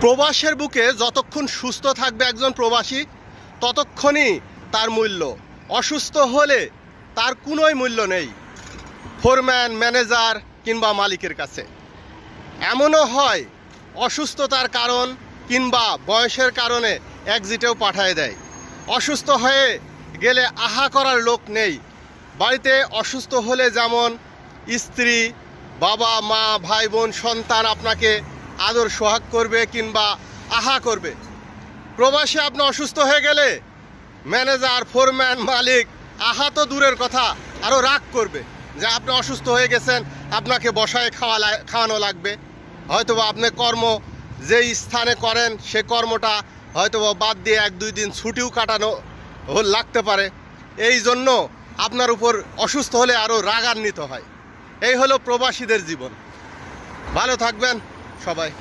প্রবাসের বুকে যতক্ষণ সুস্থ থাকবে একজন প্রবাসী ততক্ষণই তার মূল্য। অসুস্থ হলে তার কোনোই মূল্য নেই ফোরম্যান, ম্যানেজার কিংবা মালিকের কাছে। এমনও হয় অসুস্থতার কারণ কিংবা বয়সের কারণে এক্সিটেও পাঠিয়ে দেয়। অসুস্থ হয়ে গেলে আহা করার লোক নেই। বাড়িতে অসুস্থ হলে যেমন স্ত্রী, বাবা, মা, ভাই, বোন, সন্তান আপনাকে আদর সোহাগ করবে কিংবা আহা করবে, প্রবাসী আপনি অসুস্থ হয়ে গেলে ম্যানেজার, ফোরম্যান, মালিক আহা তো দূরের কথা, আরও রাগ করবে যে আপনি অসুস্থ হয়ে গেছেন, আপনাকে বসায় খাওয়ানো লাগবে। হয়তোবা আপনি কর্ম যেই স্থানে করেন সে কর্মটা হয়তোবা বাদ দিয়ে 1-2 দিন ছুটিও কাটানো লাগতে পারে। এই জন্য আপনার উপর অসুস্থ হলে আরও রাগান্বিত হয়। এই হলো প্রবাসীদের জীবন। ভালো থাকবেন সবাই।